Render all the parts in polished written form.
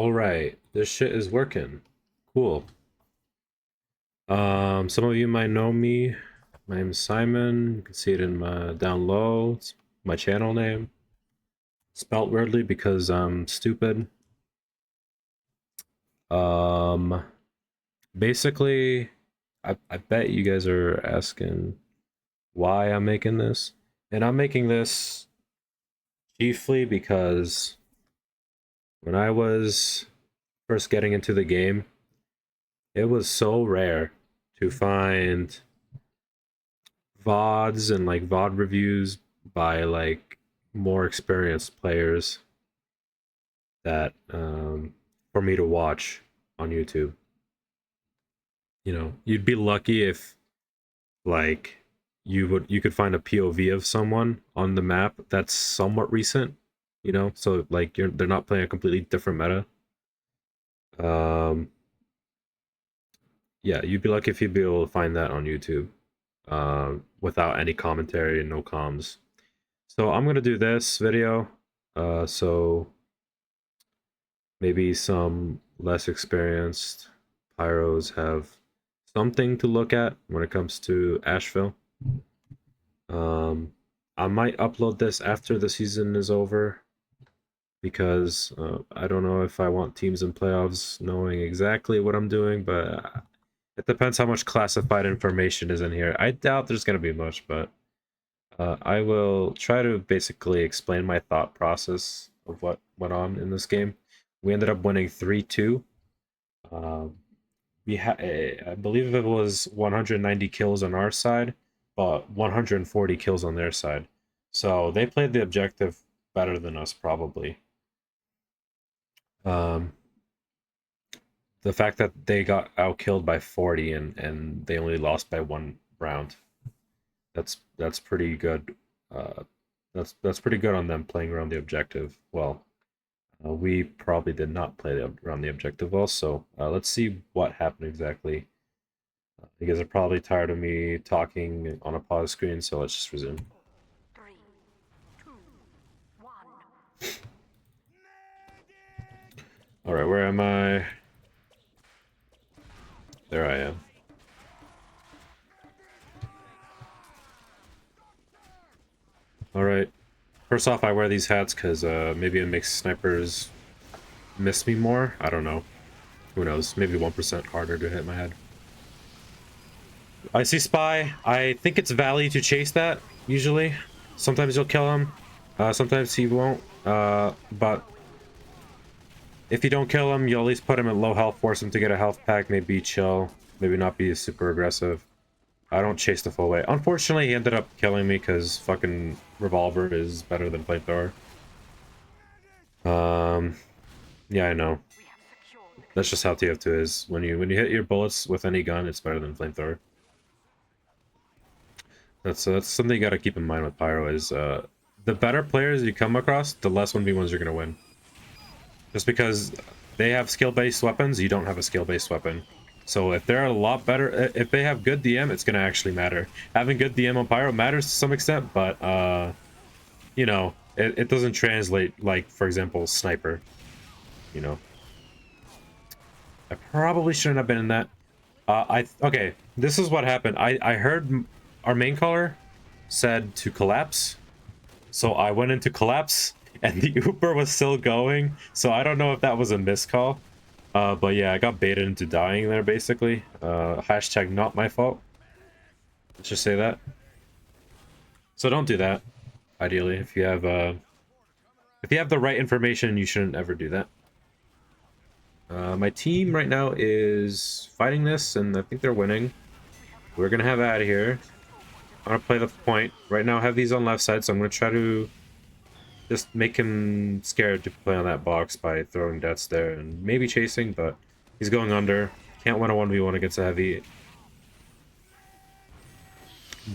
Alright, this shit is working. Cool. Some of you might know me. My name is Simon. You can see it in my down low. It's my channel name. Spelt weirdly because I'm stupid. Um, Basically, I bet you guys are asking why I'm making this. And I'm making this chiefly because when I was first getting into the game, it was so rare to find VODs and like VOD reviews by like more experienced players that for me to watch on YouTube. You know, you'd be lucky if like you could find a POV of someone on the map that's somewhat recent, you know, so like they're not playing a completely different meta. Um yeah, you'd be lucky if you'd be able to find that on YouTube without any commentary and no comms. So I'm gonna do this video, so maybe some less experienced pyros have something to look at when it comes to Asheville. I might upload this after the season is over because I don't know if I want teams in playoffs knowing exactly what I'm doing, but it depends how much classified information is in here. I doubt there's going to be much, but I will try to basically explain my thought process of what went on in this game. We ended up winning 3-2. I believe it was 190 kills on our side, but 140 kills on their side. So they played the objective better than us, probably. Um, the fact that they got outkilled by 40 and they only lost by 1 round, that's pretty good. That's pretty good on them playing around the objective well. We probably did not play around the objective well, so let's see what happened exactly. You guys are probably tired of me talking on a pause screen, so let's just resume. 3, 2, 1. Alright, where am I? There I am. Alright. First off, I wear these hats because maybe it makes snipers miss me more. I don't know. Who knows? Maybe 1% harder to hit my head. I see Spy. I think it's value to chase that, usually. Sometimes you'll kill him. Sometimes he won't. But if you don't kill him, you'll at least put him at low health, force him to get a health pack, maybe chill, maybe not be super aggressive. I don't chase the full way. Unfortunately, he ended up killing me because fucking revolver is better than flamethrower. Yeah, I know. That's just how TF2 is. When you hit your bullets with any gun, it's better than flamethrower. That's something you got to keep in mind with pyro is the better players you come across, the less 1v1s you're gonna win. Just because they have skill-based weapons, you don't have a skill-based weapon. So if they're a lot better, if they have good DM, it's gonna actually matter. Having good DM on pyro matters to some extent, but you know, it doesn't translate like, for example, sniper. You know, I probably shouldn't have been in that. Okay, this is what happened. I heard our main caller said to collapse, so I went into collapse, and the Uber was still going. So I don't know if that was a miscall. But yeah, I got baited into dying there, basically. Hashtag not my fault. Let's just say that. So don't do that, ideally. If you have the right information, you shouldn't ever do that. My team right now is fighting this, and I think they're winning. We're gonna have out of here. I'm gonna play the point. Right now I have these on left side, so I'm gonna try to just make him scared to play on that box by throwing deaths there and maybe chasing, but he's going under. Can't win a 1v1 against a heavy.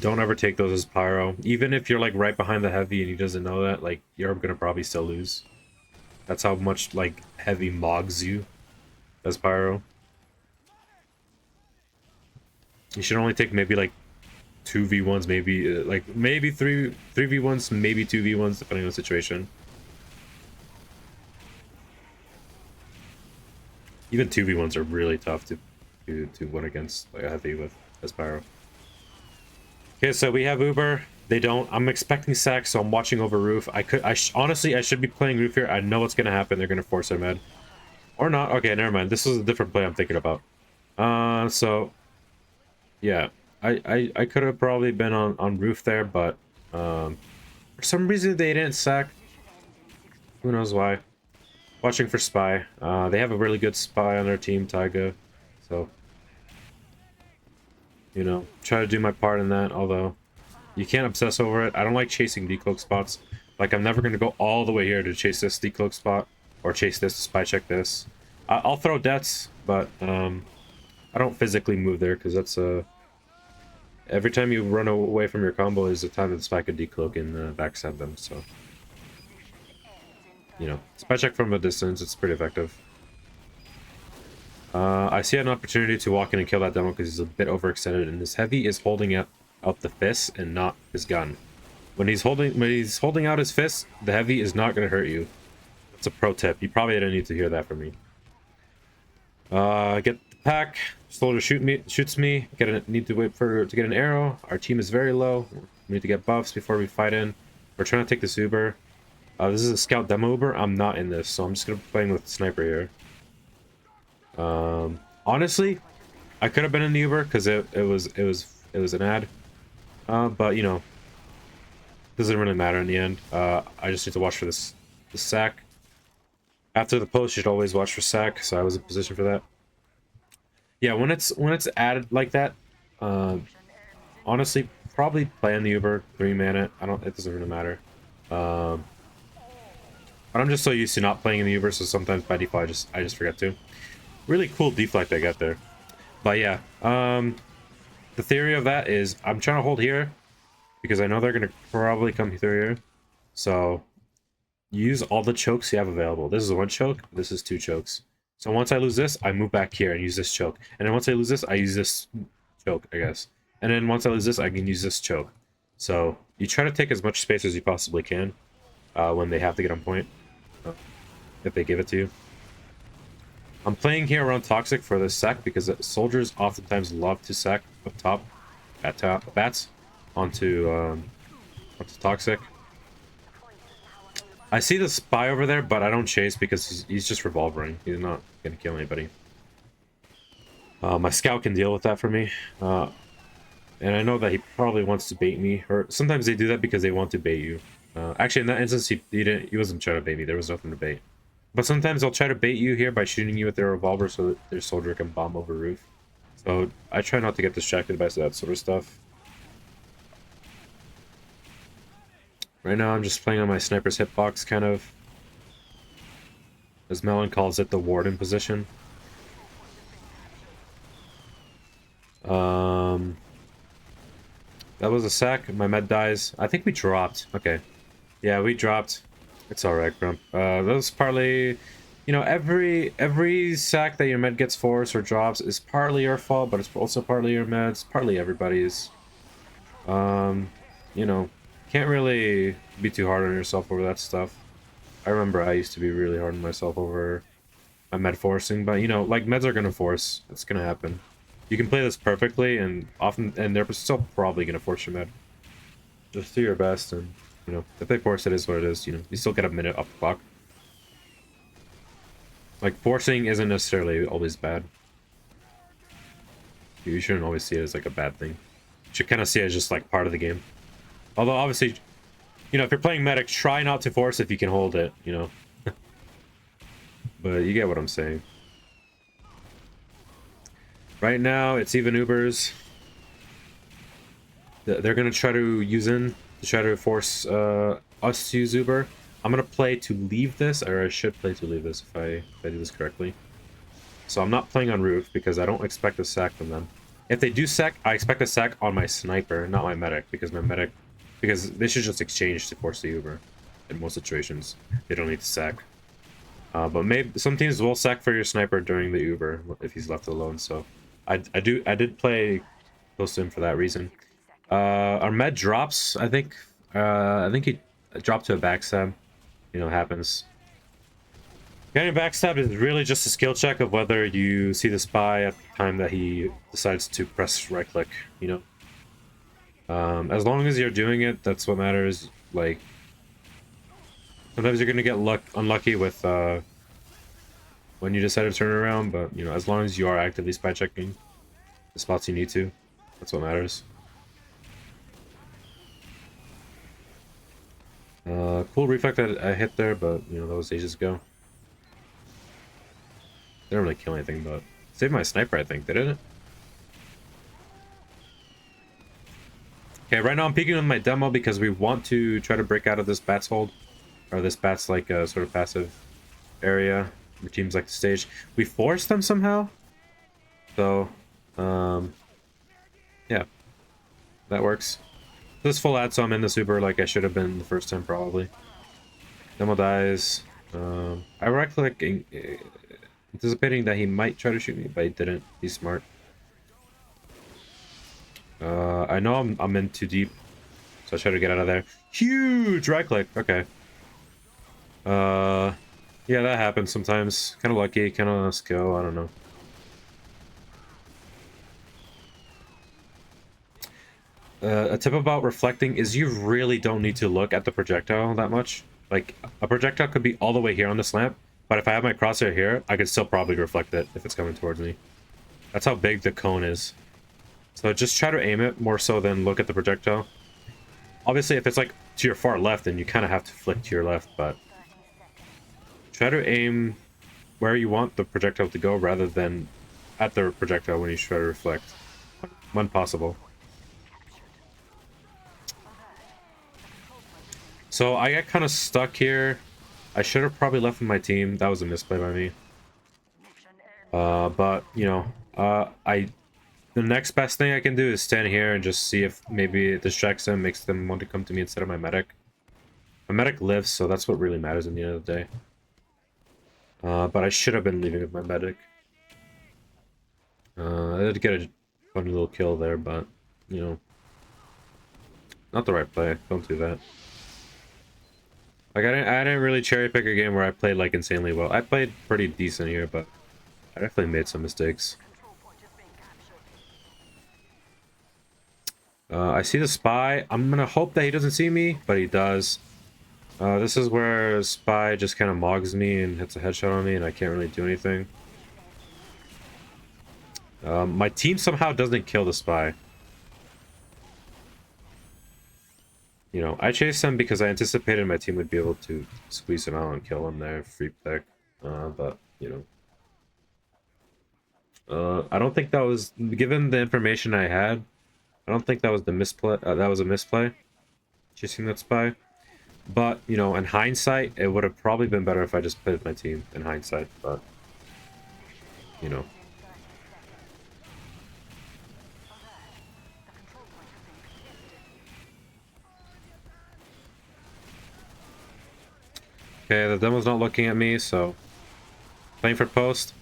Don't ever take those as pyro. Even if you're like right behind the heavy and he doesn't know that, like you're gonna probably still lose. That's how much like heavy mogs you as pyro. You should only take maybe like 2v1s, maybe like maybe 3v1s, maybe 2v1s, depending on the situation. Even 2v1s are really tough to win against like a heavy with as pyro. Okay, so we have Uber. They don't. I'm expecting sack, so I'm watching over roof. Honestly, I should be playing roof here. I know what's gonna happen. They're gonna force their med, or not. Okay, never mind. This is a different play I'm thinking about. So yeah, I could have probably been on roof there, but for some reason they didn't sack. Who knows why? Watching for spy. They have a really good spy on their team, Taiga. So you know, try to do my part in that. Although you can't obsess over it. I don't like chasing decloak spots. Like, I'm never going to go all the way here to chase this decloak spot. Or chase this, spy check this. I'll throw deaths, but I don't physically move there, because that's every time you run away from your combo is the time that the spy could decloak and backstab them, so... You know, spy check from a distance, it's pretty effective. I see an opportunity to walk in and kill that demo because he's a bit overextended, and this heavy is holding out the fist and not his gun. When he's holding out his fist, the heavy is not going to hurt you. That's a pro tip. You probably didn't need to hear that from me. Get the pack. Soldier shoots me. Need to wait to get an arrow. Our team is very low. We need to get buffs before we fight in. We're trying to take this Uber. This is a scout demo Uber. I'm not in this, so I'm just gonna be playing with the sniper here. Honestly, I could have been in the Uber because it was an ad. But you know, doesn't really matter in the end. I just need to watch for this sack. After the post, you should always watch for sack, so I was in position for that. Yeah, when it's added like that, honestly, probably play in the Uber, 3 mana. It doesn't really matter. But I'm just so used to not playing in the Uber, so sometimes by default I just forget to. Really cool deflect I got there. But yeah, the theory of that is I'm trying to hold here because I know they're gonna probably come through here. So use all the chokes you have available. This is 1 choke, this is 2 chokes. So once I lose this, I move back here and use this choke. And then once I lose this, I use this choke, I guess. And then once I lose this, I can use this choke. So you try to take as much space as you possibly can when they have to get on point, if they give it to you. I'm playing here around Toxic for this sack because soldiers oftentimes love to sack up top, bats, onto Toxic. I see the spy over there, but I don't chase because he's just revolvering. He's not gonna kill anybody. My scout can deal with that for me. And I know that he probably wants to bait me, or sometimes they do that because they want to bait you. Actually, in that instance, he wasn't trying to bait me. There was nothing to bait. But sometimes they'll try to bait you here by shooting you with their revolver so that their soldier can bomb over roof. So I try not to get distracted by that sort of stuff. Right now I'm just playing on my sniper's hitbox, kind of. As Melon calls it, the warden position. That was a sack. My med dies. I think we dropped. Okay. Yeah, we dropped. It's alright, Grump. That was partly... You know, every sack that your med gets forced or drops is partly your fault, but it's also partly your meds, partly everybody's. You know, can't really be too hard on yourself over that stuff. I remember I used to be really hard on myself over my med forcing, but you know, like, meds are gonna force. It's gonna happen. You can play this perfectly, and they're still probably gonna force your med. Just do your best, and you know, if they force, it is what it is. You know, you still get a minute up the clock. Like, forcing isn't necessarily always bad. You shouldn't always see it as like a bad thing. You should kind of see it as just like part of the game. Although obviously, you know, if you're playing medic, try not to force if you can hold it, you know. But you get what I'm saying. Right now, it's even Ubers. They're gonna try to try to force us to use Uber. I'm gonna play to leave this, or I should play to leave this if I do this correctly. So I'm not playing on roof because I don't expect a sack from them. If they do sack, I expect a sack on my sniper, not my medic, because they should just exchange to force the Uber. In most situations, they don't need to sack. But maybe some teams will sack for your sniper during the Uber if he's left alone. So I did play close to him for that reason. Our med drops. I think he dropped to a backstab. You know, happens. Getting backstabbed is really just a skill check of whether you see the spy at the time that he decides to press right click, you know? As long as you're doing it, that's what matters. Like, sometimes you're gonna get unlucky with when you decide to turn around, but you know, as long as you are actively spy checking the spots you need to, that's what matters. Cool reflect that I hit there, but you know, that was ages ago. Didn't really kill anything, but saved my sniper, I think, didn't it? Okay, right now I'm peeking with my demo because we want to try to break out of this bats hold, or this bats like sort of passive area. The teams like the stage. We forced them somehow, so yeah, that works. This full ad, so I'm in the super like I should have been the first time probably. Demo dies. I right click, anticipating that he might try to shoot me, but he didn't. He's smart. I know I'm in too deep, so I try to get out of there. Huge right click. Okay. Yeah, that happens sometimes. Kind of lucky, kind of skill. I don't know. A tip about reflecting is you really don't need to look at the projectile that much. Like, a projectile could be all the way here on this lamp, but if I have my crosshair here, I could still probably reflect it if it's coming towards me. That's how big the cone is. So just try to aim it more so than look at the projectile. Obviously, if it's like to your far left, then you kind of have to flick to your left, but try to aim where you want the projectile to go rather than at the projectile when you try to reflect, when possible. So I got kind of stuck here. I should have probably left with my team. That was a misplay by me. But you know, the next best thing I can do is stand here and just see if maybe it distracts them, makes them want to come to me instead of my medic. My medic lives, so that's what really matters at the end of the day. But I should have been leaving with my medic. I did get a funny little kill there, but you know, not the right play. Don't do that. Like I didn't really cherry pick a game where I played like insanely well. I played pretty decent here, but I definitely made some mistakes. I see the spy. I'm gonna hope that he doesn't see me, but he does. This is where spy just kind of mogs me and hits a headshot on me, and I can't really do anything. My team somehow doesn't kill the spy. You know, I chased him because I anticipated my team would be able to squeeze him out and kill him there, free pick. But, you know. I don't think that was, given the information I had, I don't think that was the misplay, that was a misplay, chasing that spy. But, you know, in hindsight, it would have probably been better if I just played my team, in hindsight, but, you know. Okay, the demo's not looking at me, so playing for post.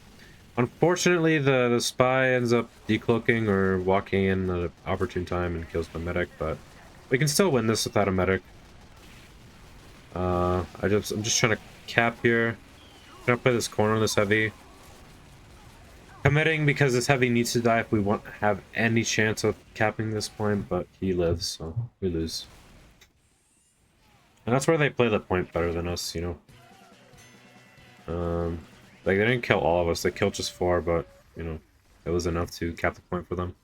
Unfortunately, the spy ends up decloaking or walking in at an opportune time and kills my medic, but we can still win this without a medic. I'm just trying to cap here. I'm gonna play this corner on this heavy. Committing because this heavy needs to die if we want have any chance of capping this point, but he lives, so we lose. And that's where they play the point better than us, you know. Like, they didn't kill all of us, they killed just 4, but, you know, it was enough to cap the point for them.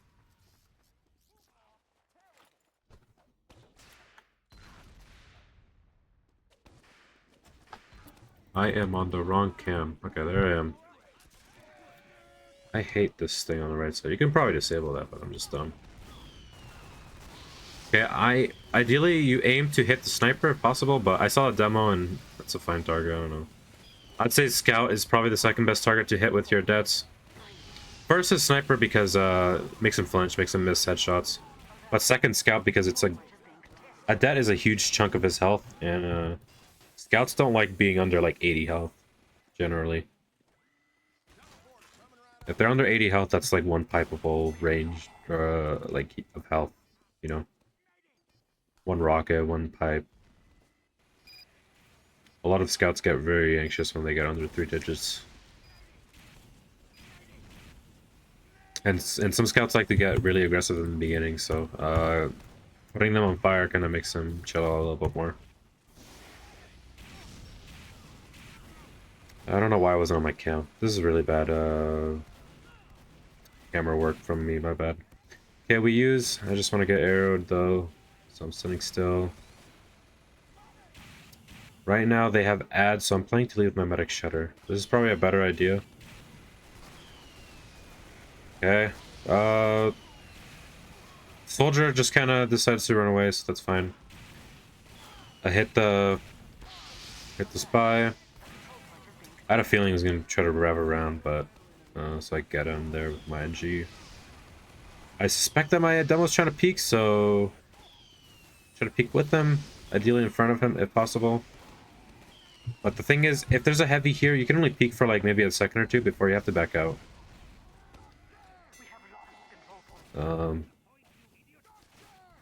I am on the wrong cam. Okay, there I am. I hate this thing on the right side. You can probably disable that, but I'm just dumb. Okay, ideally you aim to hit the sniper if possible, but I saw a demo and that's a fine target. I don't know. I'd say scout is probably the second best target to hit with your debts. First is sniper because makes him flinch, makes him miss headshots. But second scout because it's like a debt is a huge chunk of his health, and scouts don't like being under like 80 health generally. If they're under 80 health, that's like one pipeable range like of health, you know. One rocket, one pipe. A lot of scouts get very anxious when they get under 3 digits. And some scouts like to get really aggressive in the beginning, so putting them on fire kind of makes them chill out a little bit more. I don't know why I wasn't on my cam. This is really bad camera work from me, my bad. Okay, I just want to get arrowed though, so I'm sitting still. Right now they have ads, so I'm planning to leave my medic shutter. This is probably a better idea. Okay. Soldier just kind of decides to run away, so that's fine. I hit the spy. I had a feeling he was gonna try to rev around, but so I get him there with my NG. I suspect that my demo's trying to peek, so try to peek with him, ideally in front of him if possible. But the thing is, if there's a heavy here, you can only peek for like maybe a second or two before you have to back out.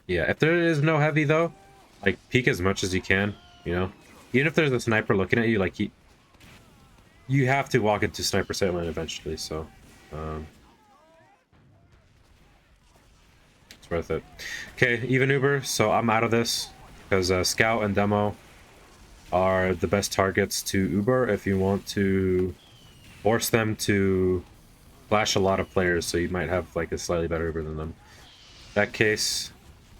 Yeah, if there is no heavy though, like peek as much as you can, you know? Even if there's a sniper looking at you, like you have to walk into sniper sight line eventually, so it's worth it. Okay, even Uber, so I'm out of this because Scout and Demo are the best targets to Uber if you want to force them to flash a lot of players, so you might have like a slightly better Uber than them. In that case,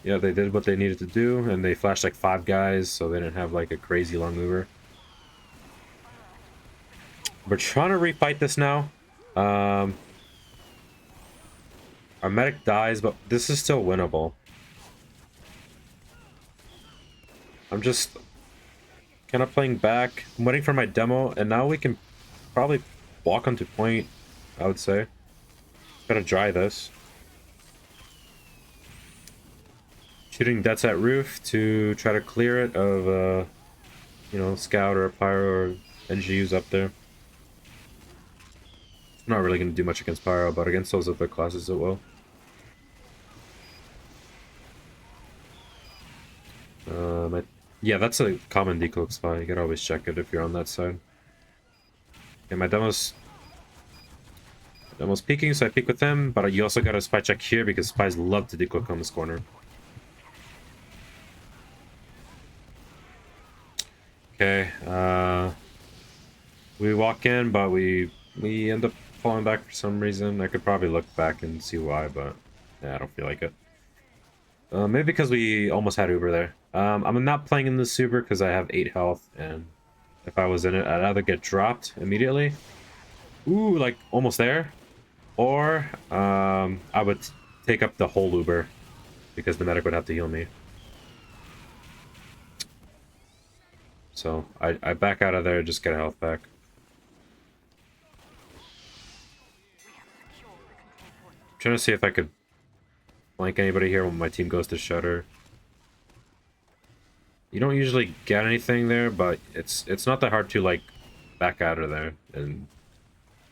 yeah, they did what they needed to do, and they flashed like 5 guys, so they didn't have like a crazy long Uber. We're trying to refight this now. Our medic dies, but this is still winnable. I'm just kind of playing back. I'm waiting for my demo, and now we can probably walk onto point, I would say. Gotta dry this. Shooting deaths at roof to try to clear it of, you know, scout or pyro or NGUs up there. I'm not really going to do much against pyro, but against those other classes it will. Yeah, that's a common decloak spy. You gotta always check it if you're on that side. Okay, my demo's peeking, so I peek with him, but you also gotta spy check here because spies love to decloak on this corner. Okay, we walk in, but we end up falling back for some reason. I could probably look back and see why, but yeah, I don't feel like it. Maybe because we almost had Uber there. I'm not playing in this Uber because I have 8 health, and if I was in it, I'd either get dropped immediately. Ooh, like almost there. Or I would take up the whole Uber because the medic would have to heal me. So I back out of there, just get a health back. I'm trying to see if I could flank anybody here when my team goes to shutter. You don't usually get anything there, but it's not that hard to like back out of there and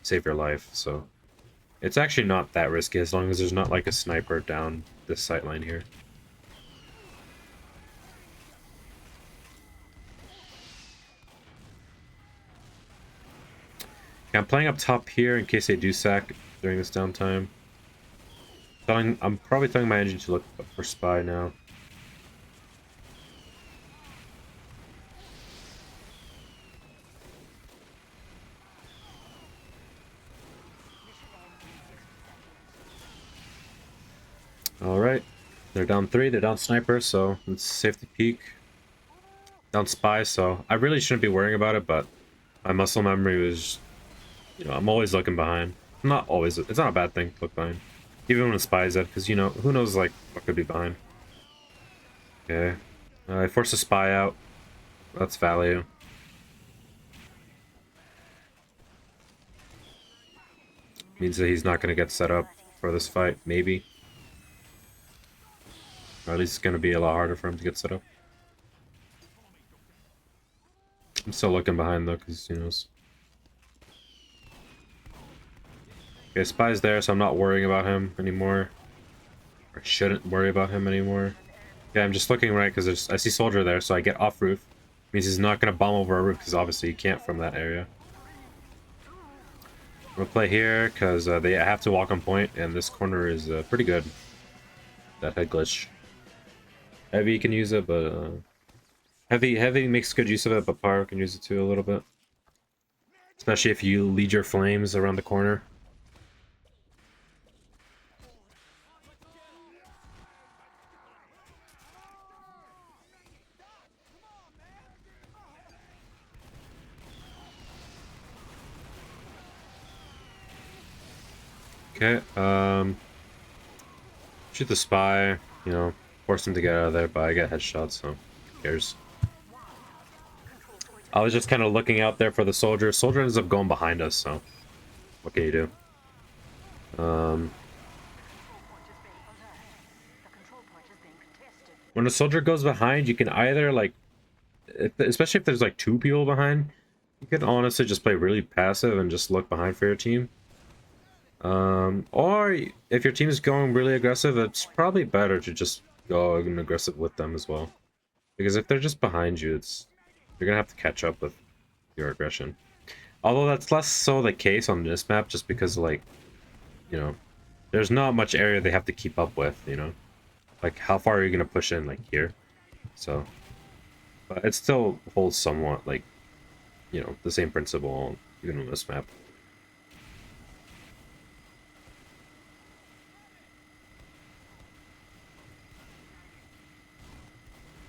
save your life, so it's actually not that risky as long as there's not like a sniper down this sight line here. Okay, I'm playing up top here in case they do sack during this downtime. I'm probably telling my engine to look for spy now. Alright, they're down 3, they're down sniper, so it's safe to peek. Down spy, so I really shouldn't be worrying about it, but my muscle memory was, you know, I'm always looking behind. Not always, it's not a bad thing to look behind. Even when spy is dead, because, you know, who knows, like, what could be behind. Okay, I forced a spy out. That's value. Means that he's not going to get set up for this fight, maybe. Or at least it's going to be a lot harder for him to get set up. I'm still looking behind though, because who knows. Okay, spy's there, so I'm not worrying about him anymore. Or shouldn't worry about him anymore. Yeah, I'm just looking right because I see soldier there, so I get off roof. Means he's not gonna bomb over our roof because obviously he can't from that area. I'm gonna play here because they have to walk on point, and this corner is pretty good. That head glitch. Heavy can use it, but heavy makes good use of it, but pyro can use it too a little bit. Especially if you lead your flames around the corner. Okay, shoot the spy, you know, force him to get out of there, but I get headshots, so who cares? I was just kind of looking out there for the soldier. Soldier ends up going behind us, so what can you do? When a soldier goes behind, you can either like, especially if there's like two people behind, you can honestly just play really passive and just look behind for your team. Or if your team is going really aggressive, it's probably better to just go aggressive with them as well. Because if they're just behind you, you're gonna have to catch up with your aggression. Although that's less so the case on this map, just because like, you know, there's not much area they have to keep up with, you know? Like, how far are you gonna push in, like, here? So, but it still holds somewhat, like, you know, the same principle even on this map.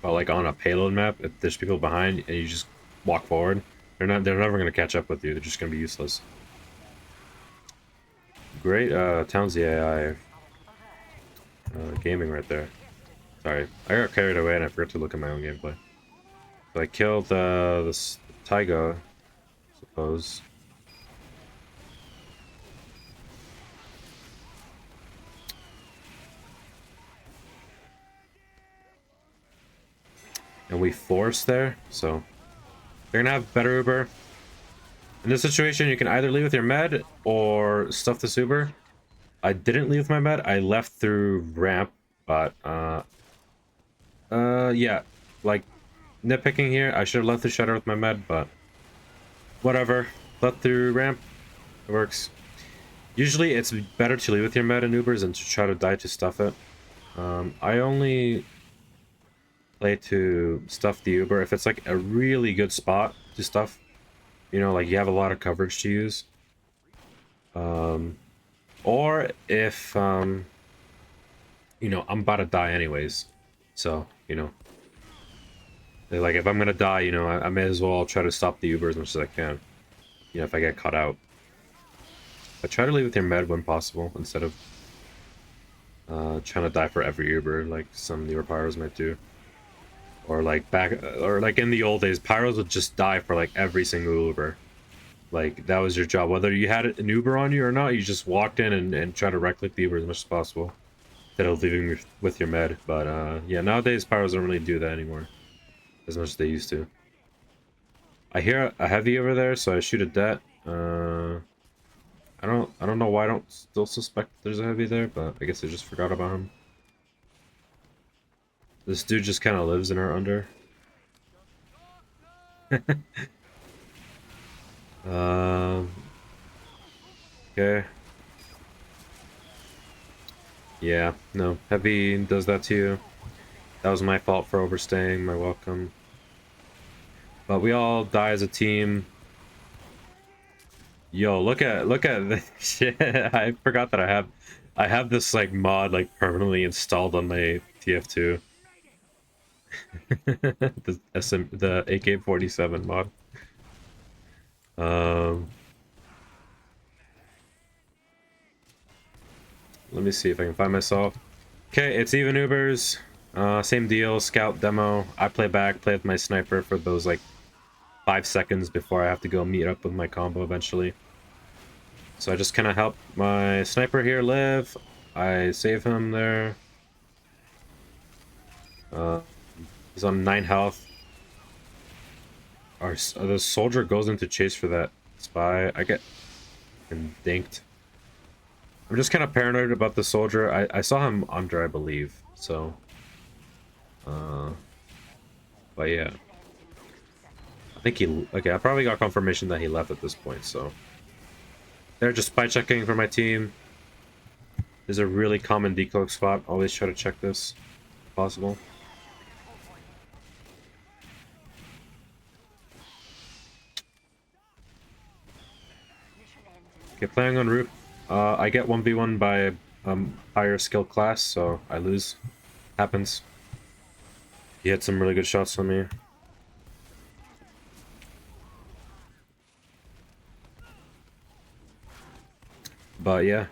But like on a payload map, if there's people behind and you just walk forward, they're never gonna catch up with you. They're just gonna be useless. Great, Townsy AI gaming right there. Sorry, I got carried away and I forgot to look at my own gameplay. So I killed this Taiga, I suppose. And we forced there, so they're gonna have better Uber. In this situation, you can either leave with your med or stuff this Uber. I didn't leave with my med. I left through ramp, but yeah, like nitpicking here. I should have left the shutter with my med, but whatever. Left through ramp. It works. Usually, it's better to leave with your med in Ubers than to try to die to stuff it. I only play to stuff the Uber if it's like a really good spot to stuff, you know, like you have a lot of coverage to use, or if you know, I'm about to die anyways, so you know, like if I'm gonna die, you know, I may as well try to stop the Uber as much as I can, you know, if I get caught out. But try to leave with your med when possible instead of trying to die for every Uber like some newer pyros might do. Or like or like in the old days, pyros would just die for like every single Uber. Like that was your job, whether you had an Uber on you or not. You just walked in and tried to right-click the Uber as much as possible instead of leaving with your med. But yeah, nowadays pyros don't really do that anymore as much as they used to. I hear a heavy over there, so I shoot at that. I don't know why I don't still suspect there's a heavy there, but I guess I just forgot about him. This dude just kind of lives in our under. Okay. Yeah, no. Heavy does that to you. That was my fault for overstaying. My welcome. But we all die as a team. Yo, look at the shit. I forgot that I have this like mod like permanently installed on my TF2. The AK-47 mod. Let me see if I can find myself. Okay, it's even Ubers. Same deal, scout demo. I play back, play with my sniper for those like 5 seconds before I have to go meet up with my combo eventually. So I just kind of help my sniper here live. I save him there. He's on 9 health. The soldier goes into chase for that spy. I get dinked. I'm just kind of paranoid about the soldier. I saw him under, I believe. So, but yeah. I think he... Okay, I probably got confirmation that he left at this point, so... They're just spy checking for my team. There's a really common decloak spot. Always try to check this if possible. Okay, playing on roof. I get 1v1 by higher skill class, so I lose. Happens. He had some really good shots on me. But yeah,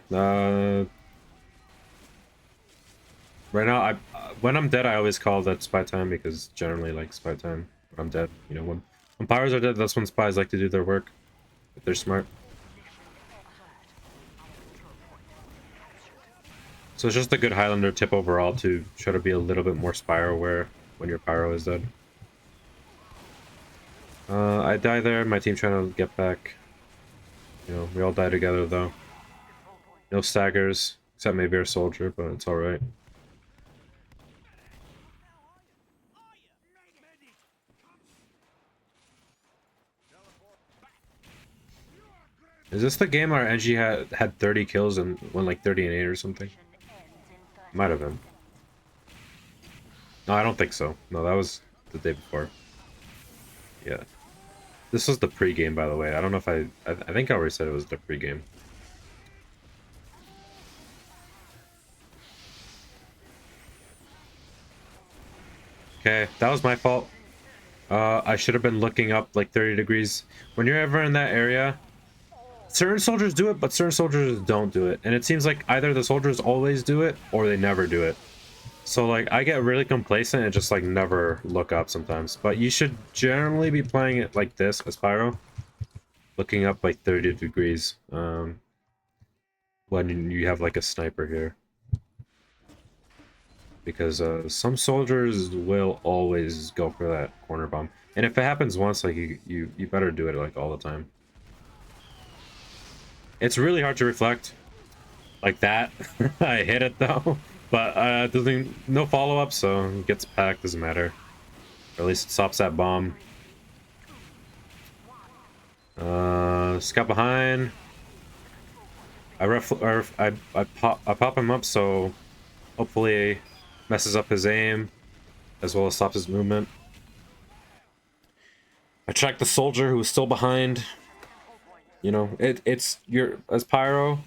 right now, when I'm dead, I always call that spy time because generally like spy time when I'm dead. You know, when pyros are dead, that's when spies like to do their work. If they're smart. So it's just a good Highlander tip overall to try to be a little bit more spy aware when your pyro is dead. I die there. My team trying to get back. You know, we all die together though. No staggers, except maybe our soldier, but it's alright. Is this the game where NG had 30 kills and went like 30 and 8 or something? Might have been. No, I don't think so. No, that was the day before. Yeah. This was the pre-game, by the way. I don't know if I think I already said it was the pre-game. Okay, that was my fault. I should have been looking up like 30 degrees. When you're ever in that area, certain soldiers do it, but certain soldiers don't do it. And it seems like either the soldiers always do it or they never do it. So like I get really complacent and just like never look up sometimes. But you should generally be playing it like this as pyro. Looking up like 30 degrees when you have like a sniper here. Because some soldiers will always go for that corner bomb. And if it happens once, like you better do it like all the time. It's really hard to reflect like that. I hit it though, but no follow-up, so it gets packed, doesn't matter. Or at least it stops that bomb. Scout behind. I pop him up, so hopefully messes up his aim as well as stops his movement. I track the soldier who is still behind. You know, you're as pyro.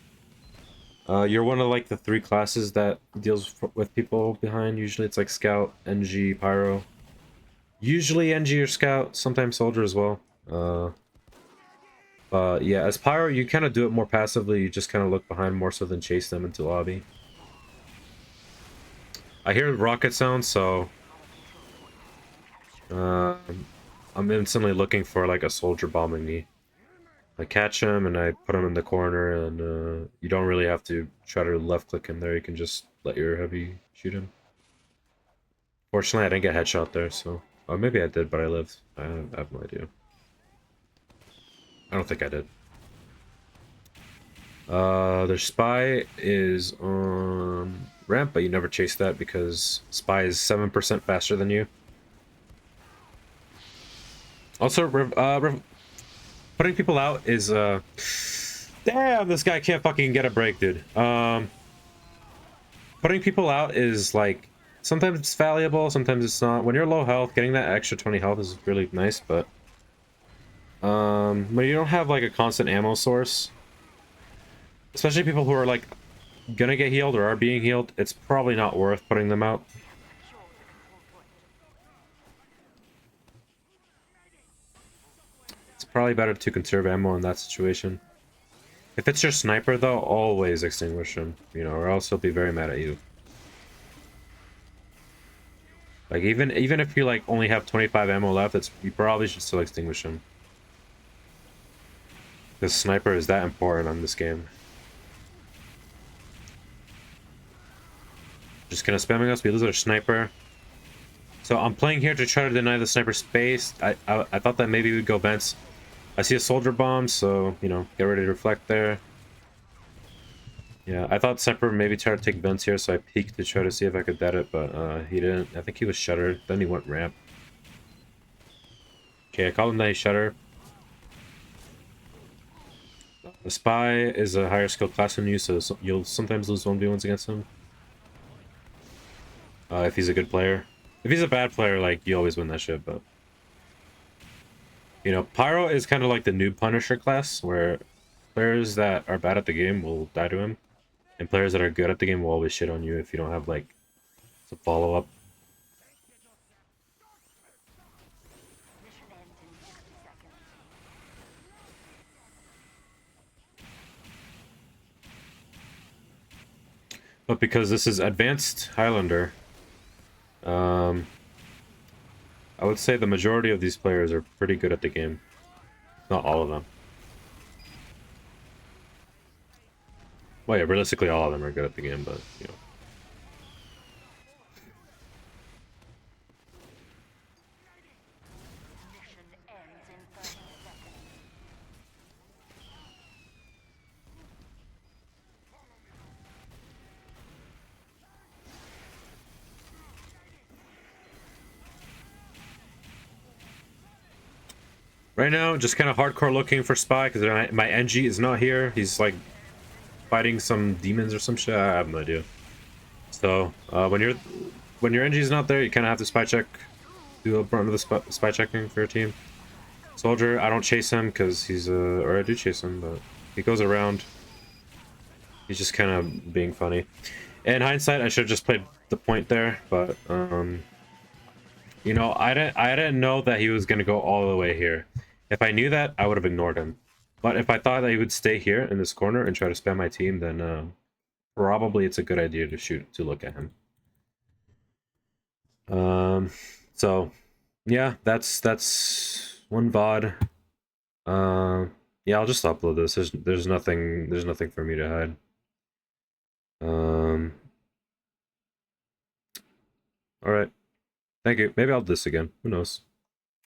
You're one of like the 3 classes that deals with people behind. Usually it's like scout, NG, pyro. Usually NG or scout, sometimes soldier as well. But yeah, as pyro, you kind of do it more passively. You just kind of look behind more so than chase them into lobby. I hear rocket sounds, so I'm instantly looking for like a soldier bombing me. I catch him and I put him in the corner, and you don't really have to try to left click him there. You can just let your heavy shoot him. Fortunately, I didn't get headshot there, so... Or maybe I did, but I lived. I have no idea. I don't think I did. Their spy is on ramp, but you never chase that because spy is 7% faster than you. Also, putting people out is, damn, this guy can't fucking get a break, dude. Putting people out is, like, sometimes it's valuable, sometimes it's not. When you're low health, getting that extra 20 health is really nice, but... when you don't have, like, a constant ammo source, especially people who are, like, gonna get healed or are being healed, it's probably not worth putting them out. It's probably better to conserve ammo in that situation. If it's your sniper, though, always extinguish him, you know, or else he'll be very mad at you. Like, even if you, like, only have 25 ammo left, you probably should still extinguish him. Because sniper is that important on this game. Just kind of spamming us, we lose our sniper. So I'm playing here to try to deny the sniper space. I thought that maybe we'd go vents. I see a soldier bomb, so, you know, get ready to reflect there. Yeah, I thought sniper maybe try to take vents here, so I peeked to try to see if I could dead it, but he didn't. I think he was shuttered. Then he went ramp. Okay, I call him Night Shutter. The Spy is a higher skill class than you, so you'll sometimes lose 1v1s against him. If he's a good player. If he's a bad player, like, you always win that shit, but... You know, Pyro is kind of like the noob Punisher class, where players that are bad at the game will die to him, and players that are good at the game will always shit on you if you don't have, like, some follow-up. Mission ends in 60 seconds. But because this is advanced Highlander, I would say the majority of these players are pretty good at the game. Not all of them. Well, yeah, realistically, all of them are good at the game, but, you know. Mission ends in 30 seconds. Right now, just kind of hardcore looking for Spy, because my NG is not here. He's, like, fighting some demons or some shit. I have no idea. So, when your NG is not there, you kind of have to spy check. Do a brunt of the spy checking for your team. Soldier, I don't chase him because he's or I do chase him, but he goes around. He's just kind of being funny. In hindsight, I should have just played the point there, but you know, I didn't know that he was gonna go all the way here. If I knew that, I would have ignored him. But if I thought that he would stay here in this corner and try to spam my team, then probably it's a good idea to look at him. So yeah, that's one VOD. Yeah, I'll just upload this. There's nothing for me to hide. All right. Thank you. Maybe I'll do this again. Who knows?